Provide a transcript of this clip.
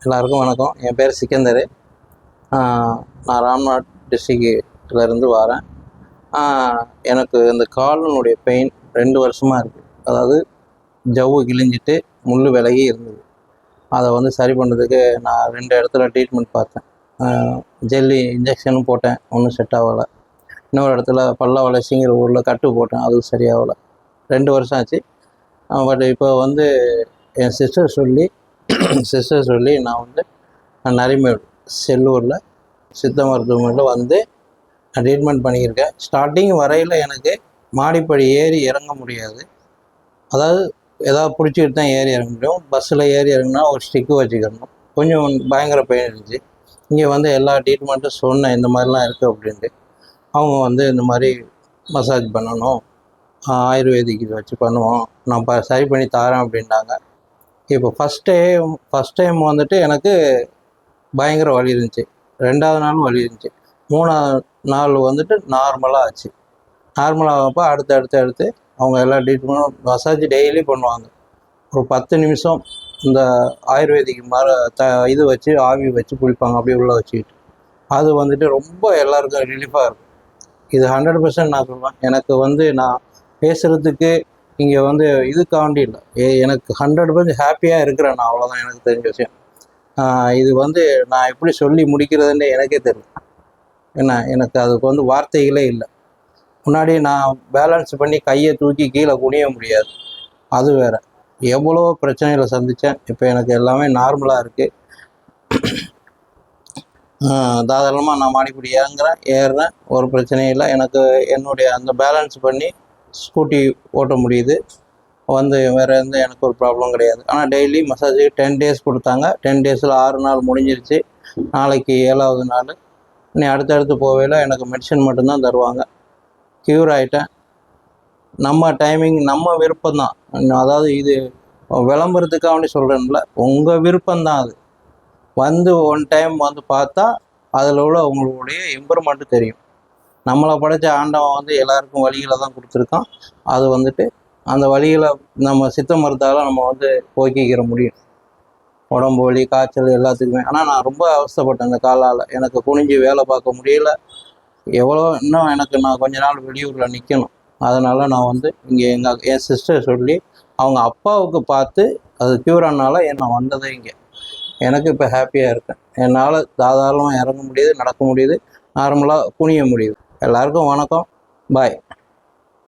எல்லாருக்கும் வணக்கம். என் பேர் சிக்கந்தர். நான் ராம்நாத் டிஸ்ட்ரிக்ட்லேருந்து வரேன். எனக்கு இந்த காலினுடைய பெயின் 2 வருஷமாக இருக்குது. அதாவது ஜவ்வு கிழிஞ்சிட்டு முள் விலகி இருந்தது. அதை வந்து சரி பண்ணுறதுக்கு நான் 2 இடத்துல ட்ரீட்மெண்ட் பார்த்தேன். ஜெல்லி இன்ஜெக்ஷனும் போட்டேன், ஒன்றும் செட் ஆகலை. இன்னொரு இடத்துல பல்லவளசிங்கிற ஊரில் கட்டு போட்டேன், அதுவும் சரியாகலை. 2 வருஷம் ஆச்சு. பட் இப்போ வந்து என் சிஸ்டர் சொல்லி நான் வந்து நரிமேடு செல்லூரில் சித்த மருத்துவமனையில் வந்து ட்ரீட்மெண்ட் பண்ணியிருக்கேன். ஸ்டார்டிங் வரையில் எனக்கு மாடிப்படி ஏறி இறங்க முடியாது. அதாவது ஏதாவது பிடிச்சிக்கிட்டு தான் ஏறி இறங்க முடியும். பஸ்ஸில் ஏறி இறங்கினா ஒரு ஸ்டிக்கு வச்சுக்கணும். கொஞ்சம் பயங்கர பெயின் இருந்துச்சு. இங்கே வந்து எல்லா ட்ரீட்மெண்ட்டும் சொன்னேன், இந்த மாதிரிலாம் இருக்குது அப்படின்ட்டு. அவங்க வந்து இந்த மாதிரி மசாஜ் பண்ணணும், ஆயுர்வேதிக் இது வச்சு பண்ணுவோம், நான் சரி பண்ணி தரேன் அப்படின்னாங்க. இப்போ ஃபஸ்ட் டைம் வந்துட்டு எனக்கு பயங்கர வலி இருந்துச்சு. 2வது நாளும் வலி இருந்துச்சு. 3வது நாள் வந்துட்டு நார்மலாக ஆச்சு. நார்மலாகப்போ அடுத்து அவங்க எல்லா ட்ரீட்மெண்ட்டும் மசாஜ் டெய்லி பண்ணுவாங்க. ஒரு 10 நிமிஷம் இந்த ஆயுர்வேதிக் இது வச்சு ஆவி வச்சு குளிப்பாங்க, அப்படியே உள்ளே வச்சுக்கிட்டு. அது வந்துட்டு ரொம்ப எல்லாருக்கும் ரிலீஃபாக இருக்கும். இது 100% நான் சொல்லுவேன். எனக்கு வந்து நான் பேசுகிறதுக்கு இங்கே வந்து இதுக்காண்டி இல்லை, எனக்கு 100% ஹாப்பியாக இருக்கிறேன் நான். அவ்வளோதான் எனக்கு தெரிஞ்ச விஷயம். இது வந்து நான் எப்படி சொல்லி முடிக்கிறதுன்னு எனக்கே தெரியல. ஏன்னா எனக்கு அதுக்கு வந்து வார்த்தைகளே இல்லை. முன்னாடி நான் பேலன்ஸ் பண்ணி கையை தூக்கி கீழே குனிய முடியாது, அது வேறு. எவ்வளோ பிரச்சனைகளை சந்தித்தேன். இப்போ எனக்கு எல்லாமே நார்மலாக இருக்குது. தாராளமாக நான் மாடிப்படி ஏறுறேன், ஒரு பிரச்சனையும் இல்லை. எனக்கு என்னுடைய அந்த பேலன்ஸ் பண்ணி ஸ்கூட்டி ஓட்ட முடியுது. வந்து வேறு எனக்கு ஒரு ப்ராப்ளம் கிடையாது. ஆனால் டெய்லி மசாஜுக்கு 10 டேஸ் கொடுத்தாங்க. 10 டேஸில் 6 நாள் முடிஞ்சிருச்சு. நாளைக்கு 7வது நாள். நீ அடுத்தடுத்து போவேல எனக்கு மெடிசன் மட்டும்தான் தருவாங்க. க்யூர் ஆகிட்டேன். நம்ம டைமிங் நம்ம விருப்பம்தான். அதாவது இது விளம்பரத்துக்காக வேண்டி சொல்கிறேன்ல, உங்கள் விருப்பம்தான். அது வந்து ஒன் டைம் வந்து பார்த்தா அதில் உள்ள உங்களுடைய இம்ப்ரூவ்மெண்ட்டு தெரியும். நம்மளை படைச்ச ஆண்டவன் வந்து எல்லாருக்கும் வழிகளை தான் கொடுத்துருக்கான். அது வந்துட்டு அந்த வழிகளை நம்ம சித்த மருந்தால் நம்ம வந்து போக்கிக்கிற முடியும். உடம்பு வலி, காய்ச்சல் எல்லாத்துக்குமே. ஆனால் நான் ரொம்ப அவஸ்தைப்பட்டேன் அந்த காலால். எனக்கு குனிஞ்சு வேலை பார்க்க முடியல. இன்னும் நான் கொஞ்ச நாள் வெளியூரில் நிற்கணும். அதனால் நான் வந்து இங்கே என் சிஸ்டர் சொல்லி அவங்க அப்பாவுக்கு பார்த்து அது க்யூர் ஆனால நான் வந்ததே இங்கே. எனக்கு இப்போ ஹாப்பியாக இருக்கேன். என்னால் தாராளமாக இறங்க முடியுது, நடக்க முடியுது, நார்மலாக குனிய முடியுது. எல்லாருக்கும் வணக்கம். பாய்.